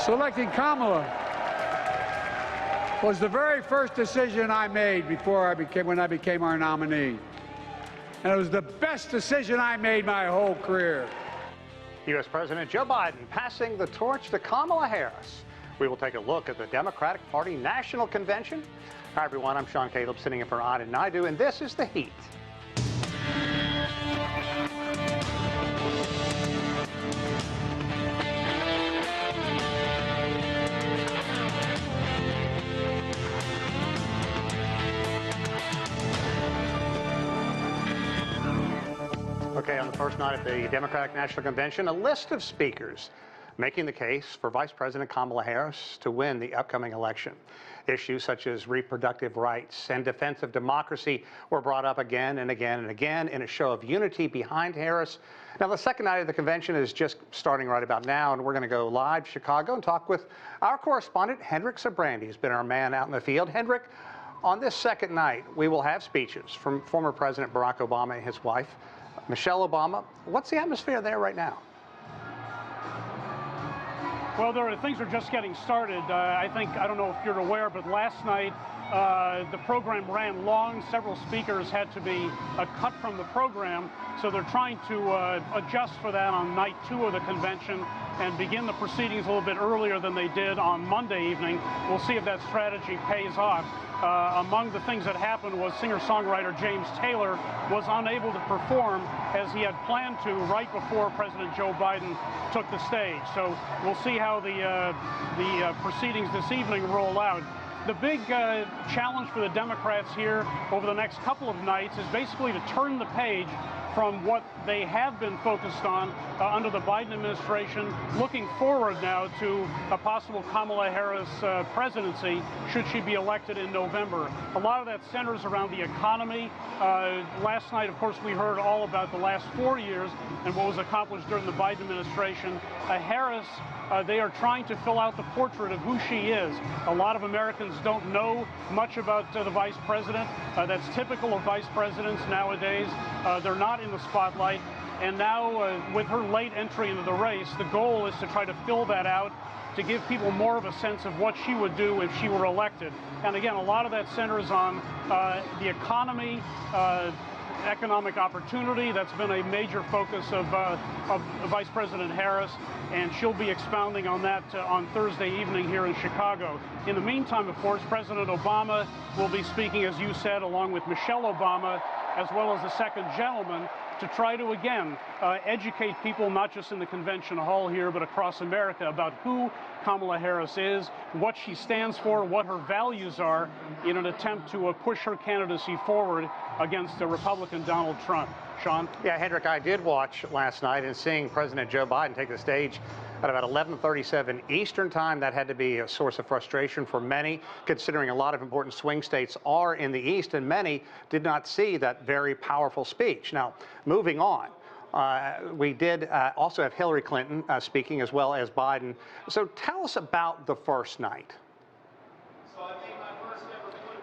Selecting Kamala was the very first decision I made when I became our nominee. And it was the best decision I made my whole career. U.S. President Joe Biden passing the torch to Kamala Harris. We will take a look at the Democratic Party National Convention. Hi, everyone. I'm Sean Caleb, sitting in for Anand Naidu, and this is The Heat. Okay, on the first night of the Democratic National Convention, a list of speakers making the case for Vice President Kamala Harris to win the upcoming election. Issues such as reproductive rights and defense of democracy were brought up again and again and again in a show of unity behind Harris. Now, the second night of the convention is just starting right about now, and we're going to go live to Chicago and talk with our correspondent, Hendrik Sabrandi, who's been our man out in the field. Hendrik, on this second night, we will have speeches from former President Barack Obama and his wife, Michelle Obama. What's the atmosphere there right now? Well, things are just getting started. I don't know if you're aware, but last night the program ran long. Several speakers had to be cut from the program, so they're trying to adjust for that on night 2 of the convention and begin the proceedings a little bit earlier than they did on Monday evening. We'll see if that strategy pays off. Among the things that happened was singer-songwriter James Taylor was unable to perform as he had planned to right before President Joe Biden took the stage. So we'll see how the proceedings this evening roll out. The big challenge for the Democrats here over the next couple of nights is basically to turn the page from what they have been focused on under the Biden administration, looking forward now to a possible Kamala Harris presidency should she be elected in November. A lot of that centers around the economy. Last night, of course, we heard all about the last 4 years and what was accomplished during the Biden administration. Harris, they are trying to fill out the portrait of who she is. A lot of Americans don't know much about the vice president. That's typical of vice presidents nowadays. They're not in the spotlight. And now, with her late entry into the race, the goal is to try to fill that out, to give people more of a sense of what she would do if she were elected. And again, a lot of that centers on the economy, economic opportunity. That's been a major focus of Vice President Harris, and she'll be expounding on that on Thursday evening here in Chicago. In the meantime, of course, President Obama will be speaking, as you said, along with Michelle Obama, as well as the second gentleman, to try to, again, educate people, not just in the convention hall here, but across America, about who Kamala Harris is, what she stands for, what her values are, in an attempt to push her candidacy forward against Republican Donald Trump. Sean? Yeah, Hendrik, I did watch last night, and seeing President Joe Biden take the stage at about 11:37 Eastern time, that had to be a source of frustration for many, considering a lot of important swing states are in the East, and many did not see that very powerful speech. Now, moving on. We did also have Hillary Clinton speaking, as well as Biden. So tell us about the first night.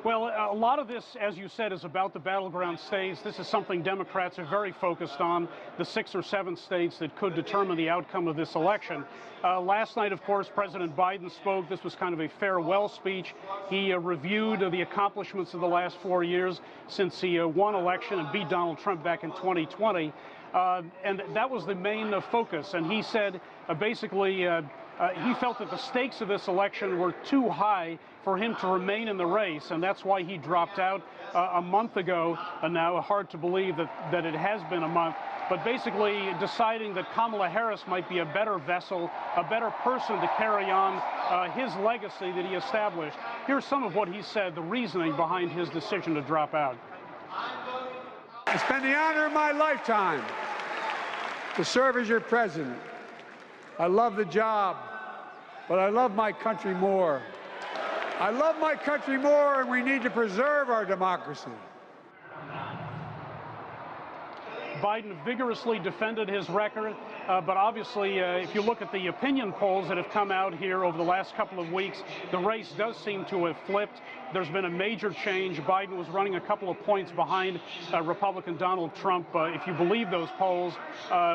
Well, a lot of this, as you said, is about the battleground states. This is something Democrats are very focused on, the 6 or 7 states that could determine the outcome of this election. Last night, of course, President Biden spoke. This was kind of a farewell speech. He reviewed the accomplishments of the last 4 years since he won election and beat Donald Trump back in 2020. And that was the main focus. And he said, basically, he felt that the stakes of this election were too high for him to remain in the race, and that's why he dropped out a month ago. And now, hard to believe that it has been a month, but basically deciding that Kamala Harris might be a better vessel, a better person to carry on his legacy that he established. Here's some of what he said, the reasoning behind his decision to drop out. It's been the honor of my lifetime to serve as your president. I love the job, but I love my country more. I love my country more, and we need to preserve our democracy. Biden vigorously defended his record, but obviously, if you look at the opinion polls that have come out here over the last couple of weeks, the race does seem to have flipped. There's been a major change. Biden was running a couple of points behind Republican Donald Trump. If you believe those polls,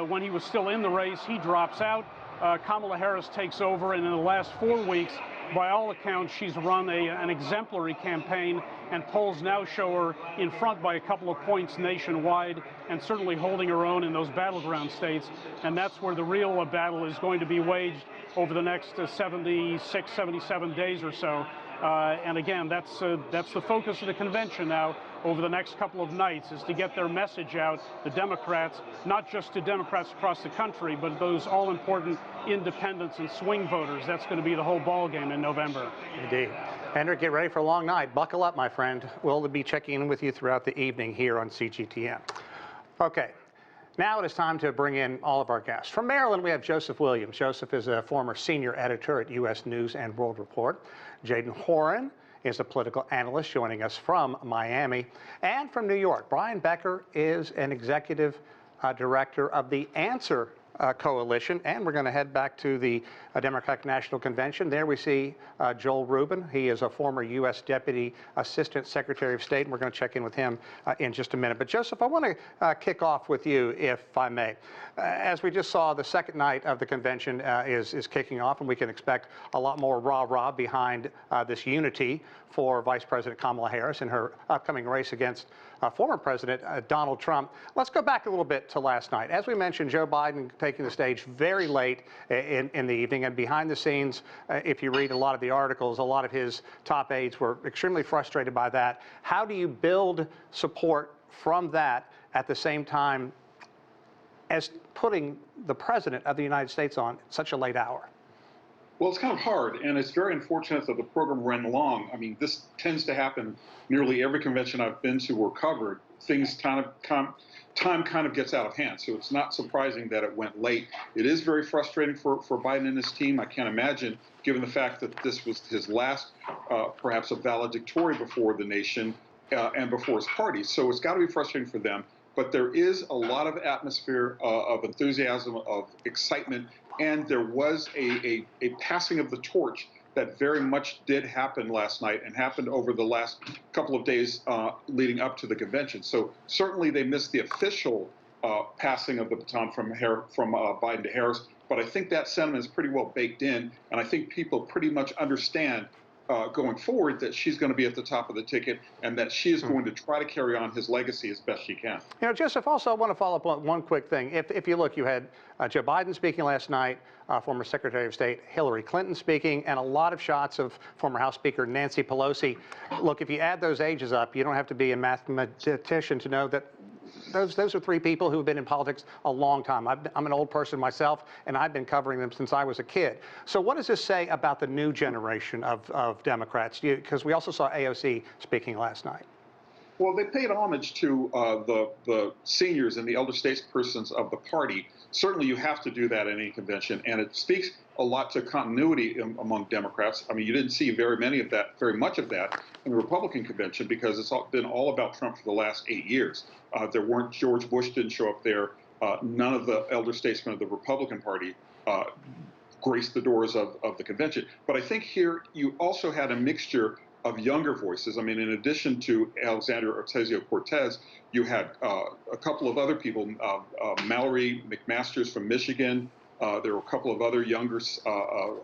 when he was still in the race, he drops out. Kamala Harris takes over, and in the last 4 weeks, by all accounts, she's run an exemplary campaign, and polls now show her in front by a couple of points nationwide, and certainly holding her own in those battleground states. And that's where the real battle is going to be waged over the next 76, 77 days or so. And again, that's the focus of the convention now over the next couple of nights, is to get their message out, the Democrats, not just to Democrats across the country, but those all-important independents and swing voters. That's going to be the whole ballgame in November. Indeed. Hendrik, get ready for a long night. Buckle up, my friend. We'll be checking in with you throughout the evening here on CGTN. Okay. Now it is time to bring in all of our guests. From Maryland, we have Joseph Williams. Joseph is a former senior editor at U.S. News and World Report. Jadan Horyn is a political analyst joining us from Miami. And from New York, Brian Becker is an executive director of the Answer Coalition. And we're going to head back to the Democratic National Convention. There we see Joel Rubin. He is a former U.S. Deputy Assistant Secretary of State, and we're going to check in with him in just a minute. But Joseph, I want to kick off with you, if I may. As we just saw, the second night of the convention is kicking off, and we can expect a lot more rah-rah behind this unity for Vice President Kamala Harris in her upcoming race against former President Donald Trump. Let's go back a little bit to last night. As we mentioned, Joe Biden taking the stage very late in the evening, and behind the scenes, if you read a lot of the articles, a lot of his top aides were extremely frustrated by that. How do you build support from that at the same time as putting the President of the United States on at such a late hour? Well, it's kind of hard, and it's very unfortunate that the program ran long. I mean, this tends to happen nearly every convention I've been to or covered. Things time kind of gets out of hand, so it's not surprising that it went late. It is very frustrating for Biden and his team. I can't imagine, given the fact that this was his last, perhaps a valedictory before the nation and before his party. So it's got to be frustrating for them. But there is a lot of atmosphere of enthusiasm, of excitement, and there was a passing of the torch that very much did happen last night and happened over the last couple of days leading up to the convention. So certainly they missed the official passing of the baton from Biden to Harris, but I think that sentiment is pretty well baked in, and I think people pretty much understand going forward that she's going to be at the top of the ticket and that she is going to try to carry on his legacy as best she can. You know, Joseph, also I want to follow up on one quick thing. If you look, you had Joe Biden speaking last night, former Secretary of State Hillary Clinton speaking, and a lot of shots of former House Speaker Nancy Pelosi. Look, if you add those ages up, you don't have to be a mathematician to know that those are three people who have been in politics a long time. I'm an old person myself, and I've been covering them since I was a kid. So what does this say about the new generation of Democrats? Because we also saw AOC speaking last night. Well, they paid homage to the seniors and the elder statespersons of the party. Certainly you have to do that in any convention, and it speaks a lot to continuity among Democrats. I mean, you didn't see very much of that in the Republican convention because it's been all about Trump for the last 8 years. George Bush didn't show up there. None of the elder statesmen of the Republican Party graced the doors of the convention. But I think here you also had a mixture of younger voices. I mean, in addition to Alexandria Ocasio-Cortez, you had a couple of other people, Mallory McMaster from Michigan. There were a couple of other younger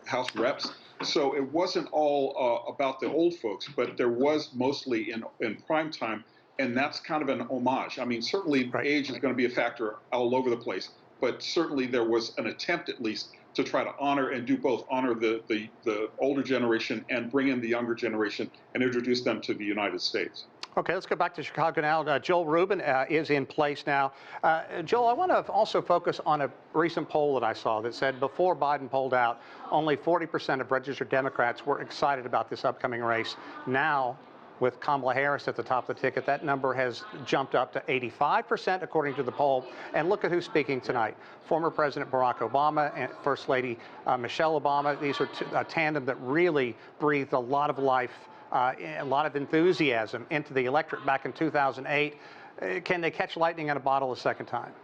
House reps. So it wasn't all about the old folks, but there was mostly in prime time, and that's kind of an homage. I mean, certainly age is going to be a factor all over the place, but certainly there was an attempt at least to try to honor and do both, honor the older generation and bring in the younger generation and introduce them to the United States. Okay, let's go back to Chicago now. Joel Rubin is in place now. Joel, I want to also focus on a recent poll that I saw that said before Biden pulled out, only 40% of registered Democrats were excited about this upcoming race. Now, with Kamala Harris at the top of the ticket, that number has jumped up to 85%, according to the poll. And look at who's speaking tonight. Former President Barack Obama and First Lady Michelle Obama. These are a tandem that really breathed a lot of life, a lot of enthusiasm into the electorate back in 2008. Can they catch lightning in a bottle a second time?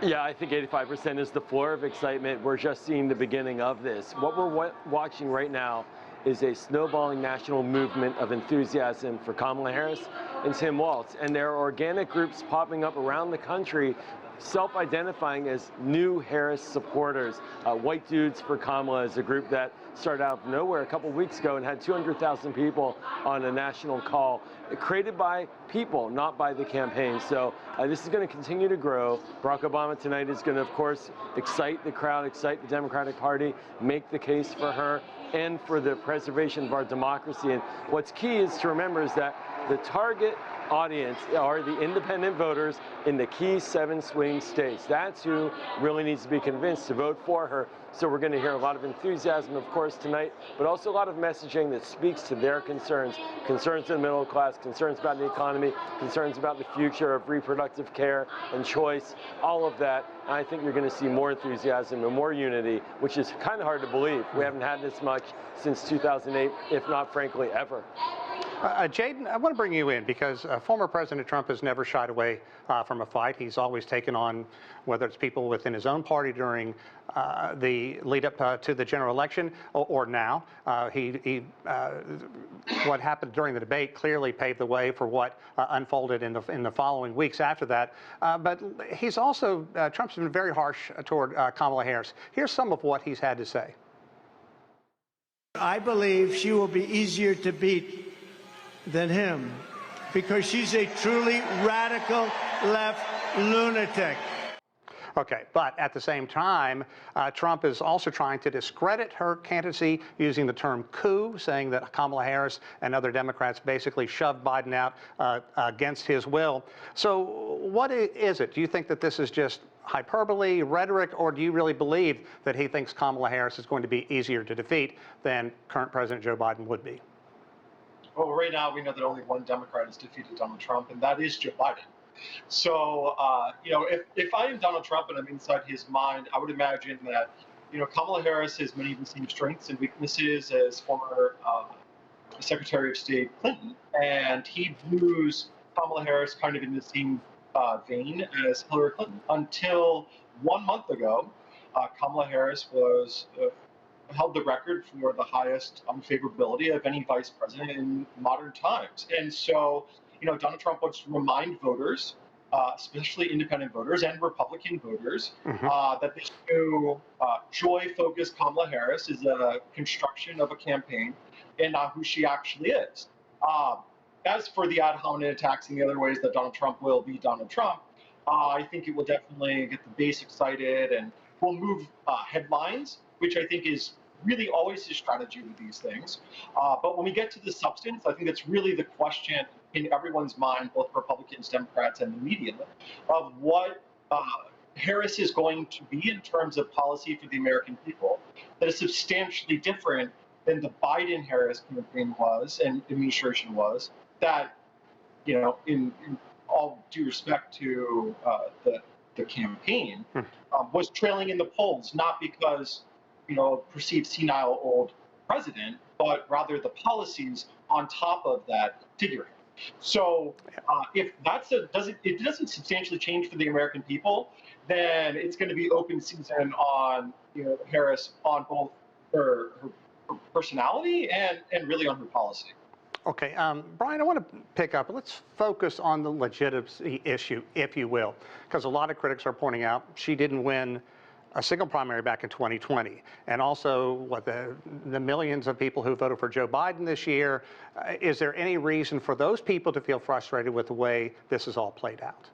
Yeah, I think 85% is the floor of excitement. We're just seeing the beginning of this. What we're watching right now is a snowballing national movement of enthusiasm for Kamala Harris and Tim Walz. And there are organic groups popping up around the country self-identifying as new Harris supporters. White Dudes for Kamala is a group that started out of nowhere a couple weeks ago and had 200,000 people on a national call, created by people, not by the campaign. So this is going to continue to grow. Barack Obama tonight is going to, of course, excite the crowd, excite the Democratic Party, make the case for her and for the preservation of our democracy. And what's key is to remember is that the target audience are the independent voters in the key 7 swing states. That's who really needs to be convinced to vote for her. So we're going to hear a lot of enthusiasm, of course, tonight, but also a lot of messaging that speaks to their concerns, concerns in the middle class, concerns about the economy, concerns about the future of reproductive care and choice, all of that. And I think you're going to see more enthusiasm and more unity, which is kind of hard to believe. We haven't had this much since 2008, if not, frankly, ever. Jadan, I want to bring you in because former President Trump has never shied away from a fight. He's always taken on, whether it's people within his own party during the lead up to the general election or now. What happened during the debate clearly paved the way for what unfolded in the following weeks after that. But he's also, Trump's been very harsh toward Kamala Harris. Here's some of what he's had to say. I believe she will be easier to beat than him because she's a truly radical left lunatic. Okay, but at the same time, Trump is also trying to discredit her candidacy using the term coup, saying that Kamala Harris and other Democrats basically shoved Biden out against his will. So what is it? Do you think that this is just hyperbole, rhetoric, or do you really believe that he thinks Kamala Harris is going to be easier to defeat than current President Joe Biden would be? Well, right now we know that only one Democrat has defeated Donald Trump, and that is Joe Biden. So, if I am Donald Trump and I'm inside his mind, I would imagine that, Kamala Harris has many of the same strengths and weaknesses as former Secretary of State Clinton, and he views Kamala Harris kind of in the same vein as Hillary Clinton. Until 1 month ago, Kamala Harris was held the record for the highest unfavorability of any vice president in modern times. And so, Donald Trump wants to remind voters, especially independent voters and Republican voters, that this new joy-focused Kamala Harris is a construction of a campaign and not who she actually is. As for the ad hominem attacks and the other ways that Donald Trump will be Donald Trump, I think it will definitely get the base excited and will move headlines, which I think is really always his strategy with these things. But when we get to the substance, I think that's really the question in everyone's mind, both Republicans, Democrats, and the media, of what Harris is going to be in terms of policy for the American people that is substantially different than the Biden-Harris campaign was and administration was, that, in all due respect to the campaign, was trailing in the polls, not because perceived senile old president, but rather the policies on top of that figure. So if it doesn't substantially change for the American people, then it's going to be open season on Harris on both her personality and really on her policy. Okay, Brian, I want to pick up. Let's focus on the legitimacy issue, if you will, because a lot of critics are pointing out she didn't win a single primary back in 2020, and also the millions of people who voted for Joe Biden this year. Is there any reason for those people to feel frustrated with the way this is all played out?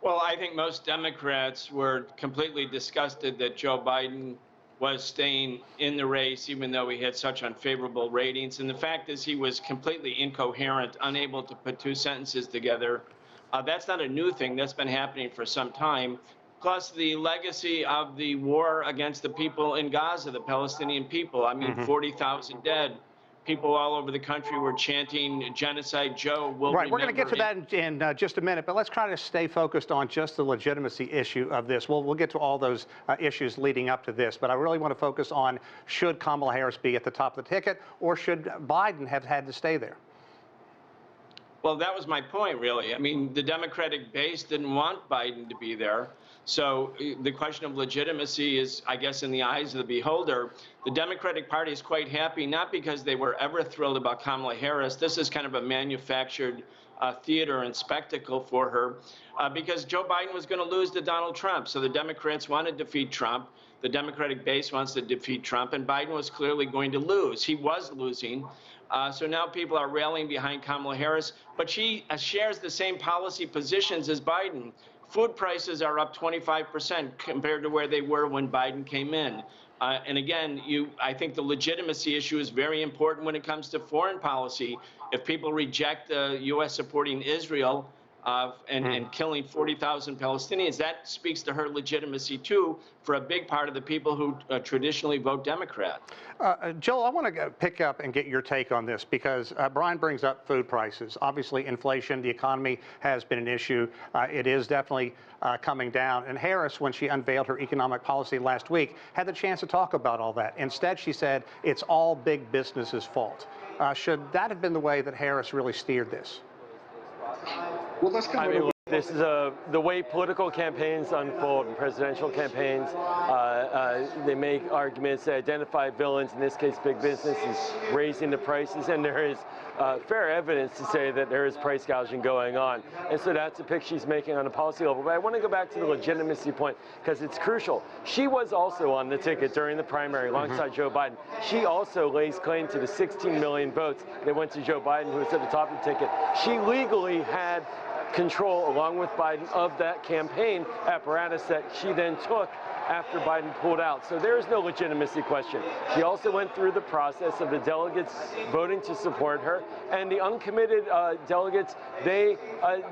Well, I think most Democrats were completely disgusted that Joe Biden was staying in the race, even though he had such unfavorable ratings. And the fact is he was completely incoherent, unable to put two sentences together. That's not a new thing. That's been happening for some time. Plus the legacy of the war against the people in Gaza, the Palestinian people. I mean, 40,000 dead. People all over the country were chanting genocide. Joe will Right, we're going to get to that in just a minute, but let's try to stay focused on just the legitimacy issue of this. We'll get to all those issues leading up to this, but I really want to focus on, should Kamala Harris be at the top of the ticket, or should Biden have had to stay there? Well, that was my point, really. I mean, the Democratic base didn't want Biden to be there. So the question of legitimacy is, I guess, in the eyes of the beholder. The Democratic Party is quite happy, not because they were ever thrilled about Kamala Harris. This is kind of a manufactured theater and spectacle for her because Joe Biden was going to lose to Donald Trump. So the Democrats want to defeat Trump. The Democratic base wants to defeat Trump, and Biden was clearly going to lose. He was losing. So now people are rallying behind Kamala Harris, but she shares the same policy positions as Biden. Food prices are up 25% compared to where they were when Biden came in. And again, I think the legitimacy issue is very important when it comes to foreign policy. If people reject the U.S. supporting Israel and killing 40,000 Palestinians, that speaks to her legitimacy, too, for a big part of the people who traditionally vote Democrat. Joel, I want to pick up and get your take on this because Brian brings up food prices. Obviously, inflation, the economy has been an issue. It is definitely coming down. And Harris, when she unveiled her economic policy last week, had the chance to talk about all that. Instead, she said it's all big business's fault. Should that have been the way that Harris really steered this? Well, that's kind of this is the way political campaigns unfold and presidential campaigns. They make arguments, they identify villains. In this case, big business is raising the prices, and there is fair evidence to say that there is price gouging going on. And so that's a pick she's making on a policy level. But I want to go back to the legitimacy point because it's crucial. She was also on the ticket during the primary alongside Joe Biden. She also lays claim to the 16 million votes that went to Joe Biden, who was at the top of the ticket. She legally had control, along with Biden, of that campaign apparatus that she then took after Biden pulled out. So there is no legitimacy question. She also went through the process of the delegates voting to support her, and the uncommitted delegates, they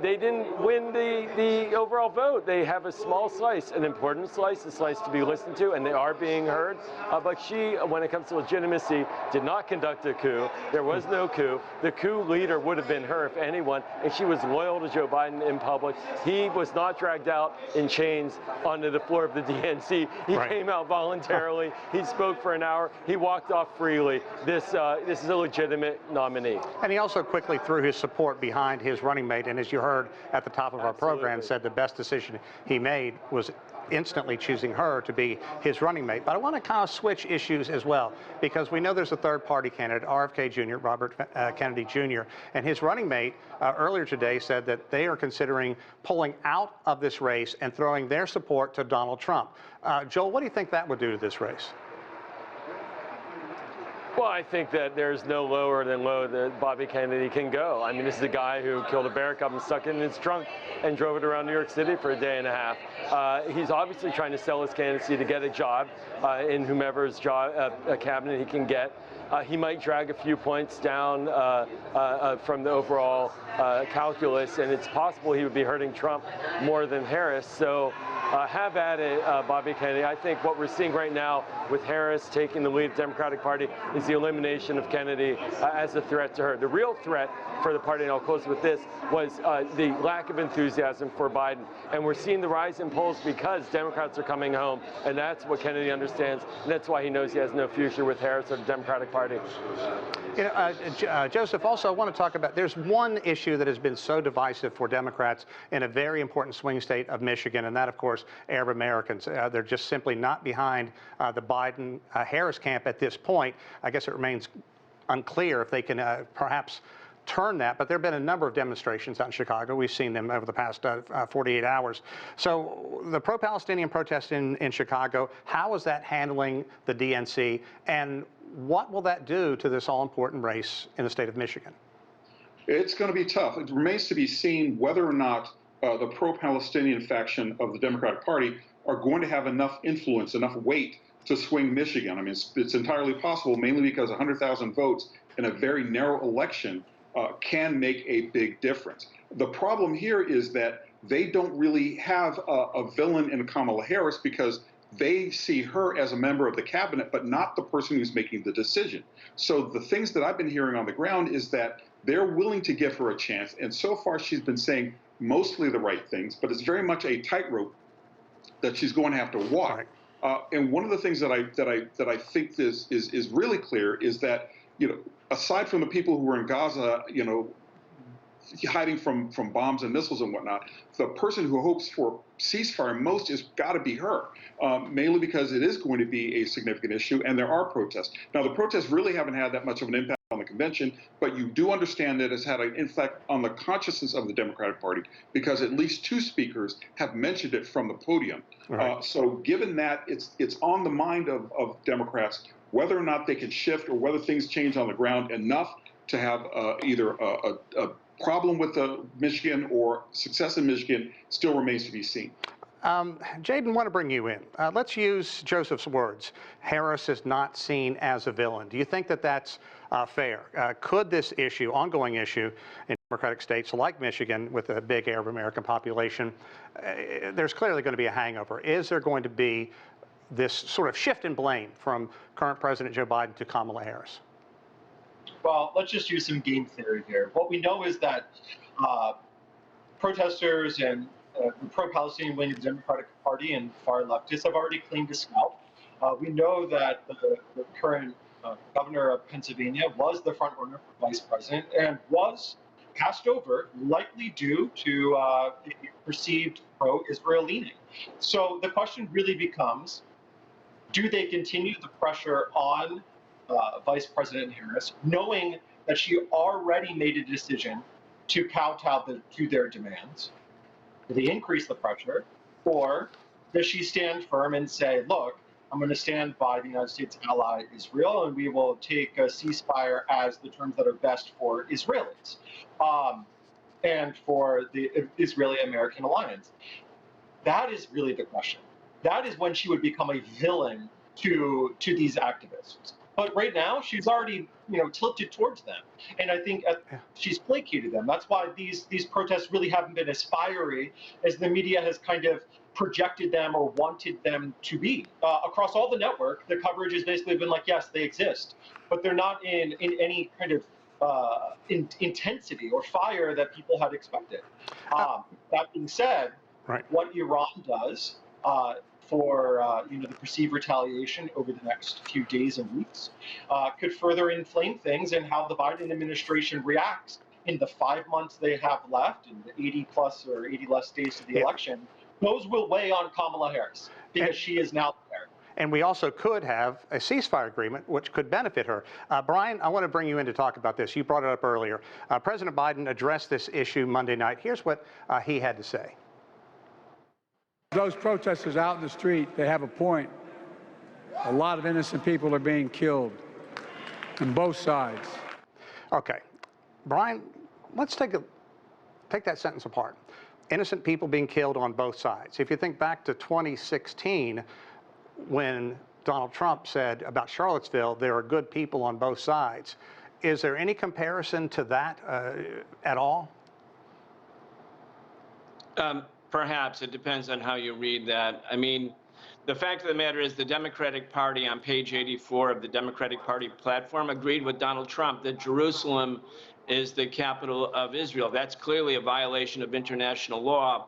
didn't win the overall vote. They have a small slice, an important slice, a slice to be listened to, and they are being heard. But she, when it comes to legitimacy, did not conduct a coup. There was no coup. The coup leader would have been her, if anyone, and she was loyal to Joe Biden in public. He was not dragged out in chains onto the floor of the DNC. He came out voluntarily. He spoke for an hour. He walked off freely. This is a legitimate nominee. And he also quickly threw his support behind his running mate, and as you heard at the top of our program, said the best decision he made was instantly choosing her to be his running mate. But I want to kind of switch issues as well, because we know there's a third-party candidate, RFK Jr., Robert Kennedy Jr., and his running mate earlier today said that they are considering pulling out of this race and throwing their support to Donald Trump. Joel, what do you think that would do to this race? Well, I think that there's no lower than low that Bobby Kennedy can go. I mean, this is a guy who killed a bear cub and stuck it in his trunk and drove it around New York City for a day and a half. He's obviously trying to sell his candidacy to get a job in whomever's job, a cabinet he can get. He might drag a few points down from the overall calculus, and it's possible he would be hurting Trump more than Harris. So have at it, Bobby Kennedy. I think what we're seeing right now with Harris taking the lead of the Democratic Party is the elimination of Kennedy as a threat to her. The real threat for the party, and I'll close with this, was the lack of enthusiasm for Biden. And we're seeing the rise in polls because Democrats are coming home, and that's what Kennedy understands, and that's why he knows he has no future with Harris or the Democratic Party. You know, Joseph, also I want to talk about, there's one issue that has been so divisive for Democrats in a very important swing state of Michigan, and that, of course, Arab Americans. They're just simply not behind the Biden-Harris camp at this point. I guess it remains unclear if they can perhaps turn that, but there have been a number of demonstrations out in Chicago. We've seen them over the past 48 hours. So the pro-Palestinian protest in Chicago, how is that handling the DNC, and what will that do to this all-important race in the state of Michigan? It's going to be tough. It remains to be seen whether or not the pro-Palestinian faction of the Democratic Party are going to have enough influence, enough weight to swing Michigan. I mean, it's entirely possible, mainly because 100,000 votes in a very narrow election can make a big difference. The problem here is that they don't really have a villain in Kamala Harris because they see her as a member of the cabinet, but not the person who's making the decision. So the things that I've been hearing on the ground is that they're willing to give her a chance. And so far, she's been saying mostly the right things, but it's very much a tightrope that she's going to have to walk. Right. And one of the things that I think is really clear is that, you know, aside from the people who were in Gaza, you know, hiding from bombs and missiles and whatnot, the person who hopes for ceasefire most has got to be her, mainly because it is going to be a significant issue and there are protests. Now, the protests really haven't had that much of an impact on the convention, but you do understand that it's had an effect on the consciousness of the Democratic Party because at least 2 speakers have mentioned it from the podium. Right. So given that it's on the mind of Democrats, whether or not they can shift or whether things change on the ground enough to have either a problem with Michigan or success in Michigan still remains to be seen. Jadan, I want to bring you in. Let's use Joseph's words. Harris is not seen as a villain. Do you think that that's fair? Could this issue, ongoing issue in Democratic states like Michigan with a big Arab American population, there's clearly going to be a hangover. Is there going to be this sort of shift in blame from current President Joe Biden to Kamala Harris? Well, let's just use some game theory here. What we know is that protesters and the pro-Palestinian wing of the Democratic Party and far leftists have already claimed a scalp. We know that the current governor of Pennsylvania was the front runner for vice president and was passed over, likely due to the perceived pro-Israel leaning. So the question really becomes, do they continue the pressure on Vice President Harris, knowing that she already made a decision to kowtow to their demands? Do they increase the pressure? Or does she stand firm and say, look, I'm going to stand by the United States ally Israel, and we will take a ceasefire as the terms that are best for Israelis and for the Israeli-American alliance? That is really the question. That is when she would become a villain to these activists. But right now, she's already, tilted towards them, and I think she's placated them. That's why these protests really haven't been as fiery as the media has kind of projected them or wanted them to be. Across all the network, the coverage has basically been like, yes, they exist, but they're not in any kind of intensity or fire that people had expected. That being said, right. What Iran does for the perceived retaliation over the next few days and weeks could further inflame things, and how the Biden administration reacts in the 5 months they have left and the 80 less days to the election. Those will weigh on Kamala Harris because she is now there. And we also could have a ceasefire agreement, which could benefit her. Brian, I want to bring you in to talk about this. You brought it up earlier. President Biden addressed this issue Monday night. Here's what he had to say. Those protesters out in the street, they have a point. A lot of innocent people are being killed on both sides. Okay. Brian, let's take that sentence apart. Innocent people being killed on both sides. If you think back to 2016, when Donald Trump said about Charlottesville, there are good people on both sides. Is there any comparison to that at all? Perhaps. It depends on how you read that. I mean, the fact of the matter is the Democratic Party on page 84 of the Democratic Party platform agreed with Donald Trump that Jerusalem is the capital of Israel. That's clearly a violation of international law.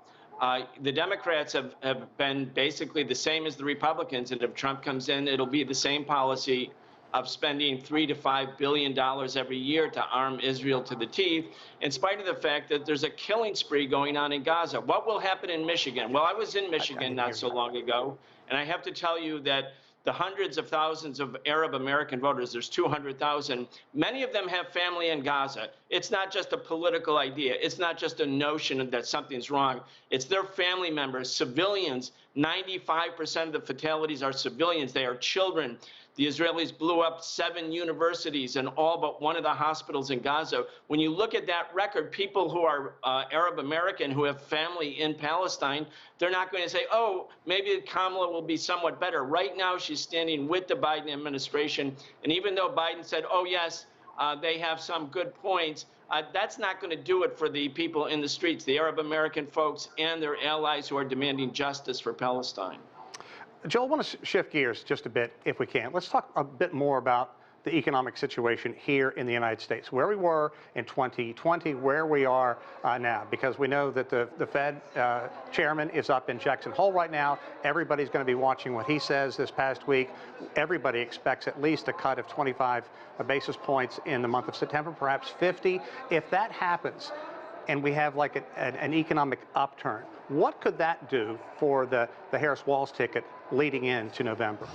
The Democrats have been basically the same as the Republicans, and if Trump comes in, it'll be the same policy of spending $3 to $5 billion every year to arm Israel to the teeth, in spite of the fact that there's a killing spree going on in Gaza. What will happen in Michigan? Well, I was in Michigan not so long ago, and I have to tell you that the hundreds of thousands of Arab American voters, there's 200,000, many of them have family in Gaza. It's not just a political idea. It's not just a notion that something's wrong. It's their family members, civilians. 95% of the fatalities are civilians. They are children. The Israelis blew up 7 universities and all but one of the hospitals in Gaza. When you look at that record, people who are Arab American who have family in Palestine, they're not going to say, oh, maybe Kamala will be somewhat better. Right now, she's standing with the Biden administration. And even though Biden said, oh, yes, they have some good points, that's not going to do it for the people in the streets, the Arab American folks and their allies who are demanding justice for Palestine. Joel, I want to shift gears just a bit, if we can. Let's talk a bit more about the economic situation here in the United States, where we were in 2020, where we are now, because we know that the Fed chairman is up in Jackson Hole right now. Everybody's going to be watching what he says this past week. Everybody expects at least a cut of 25 basis points in the month of September, perhaps 50. If that happens, and we have like an economic upturn, what could that do for the Harris-Walz ticket leading into November?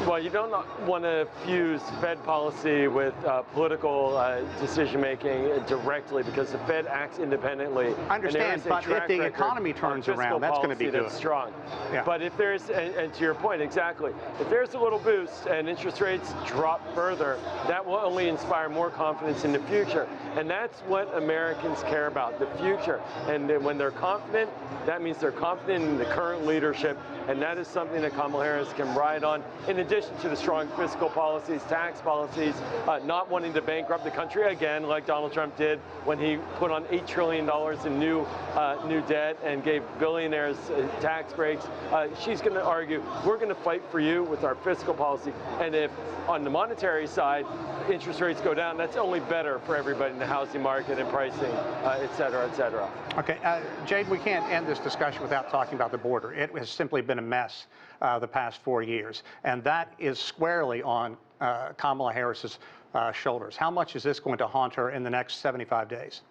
Well, you don't want to fuse Fed policy with political decision-making directly, because the Fed acts independently. I understand, but if the economy turns around, that's going to be good. Strong. Yeah. But if there's, and to your point, exactly, if there's a little boost and interest rates drop further, that will only inspire more confidence in the future. And that's what Americans care about, the future. And then when they're confident, that means they're confident in the current leadership, and that is something that Kamala Harris can ride on, in addition to the strong fiscal policies, tax policies, not wanting to bankrupt the country again, like Donald Trump did when he put on $8 trillion in new debt and gave billionaires tax breaks. She's going to argue, we're going to fight for you with our fiscal policy, and if on the monetary side, interest rates go down, that's only better for everybody in the housing market and pricing, et cetera, et cetera. Okay, Jade, we can't end this discussion without talking about the border. It has simply been a mess the past 4 years, and that is squarely on Kamala Harris's shoulders. How much is this going to haunt her in the next 75 days?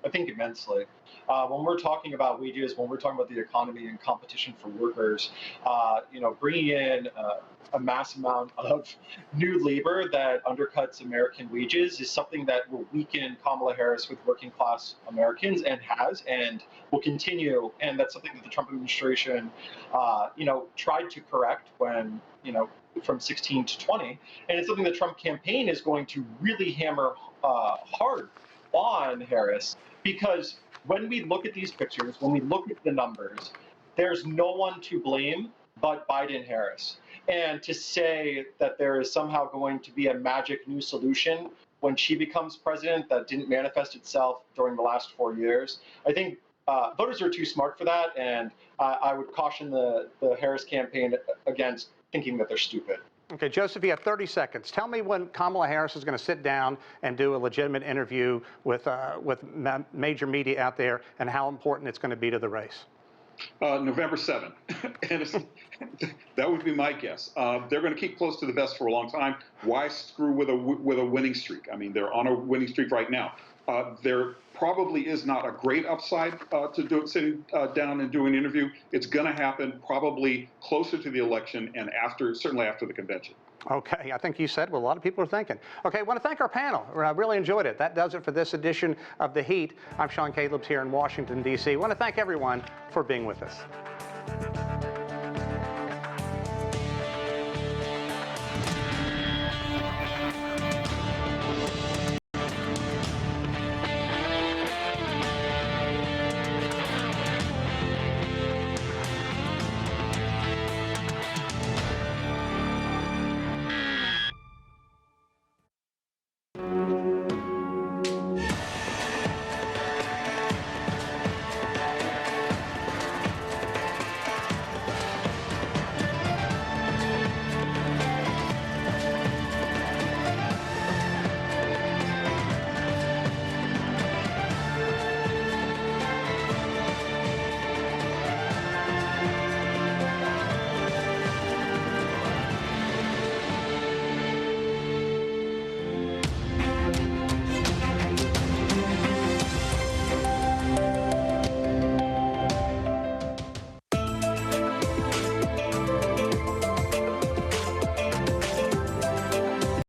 I think immensely. When we're talking about wages, when we're talking about the economy and competition for workers, bringing in a mass amount of new labor that undercuts American wages is something that will weaken Kamala Harris with working class Americans, and has, and will continue. And that's something that the Trump administration, tried to correct when, from 16 to 20. And it's something the Trump campaign is going to really hammer hard on Harris, because when we look at these pictures, when we look at the numbers, there's no one to blame but Biden-Harris. And to say that there is somehow going to be a magic new solution when she becomes president that didn't manifest itself during the last 4 years, I think voters are too smart for that, and I would caution the Harris campaign against thinking that they're stupid. Okay, Joseph, you have 30 seconds. Tell me when Kamala Harris is going to sit down and do a legitimate interview with major media out there, and how important it's going to be to the race. November 7th. And that would be my guess. They're going to keep close to the vest for a long time. Why screw with a winning streak? I mean, they're on a winning streak right now. There probably is not a great upside to sitting down and doing an interview. It's going to happen probably closer to the election and certainly after the convention. Okay, I think you said what a lot of people are thinking. Okay, I want to thank our panel. I really enjoyed it. That does it for this edition of The Heat. I'm Sean Caleb's here in Washington, D.C. I want to thank everyone for being with us.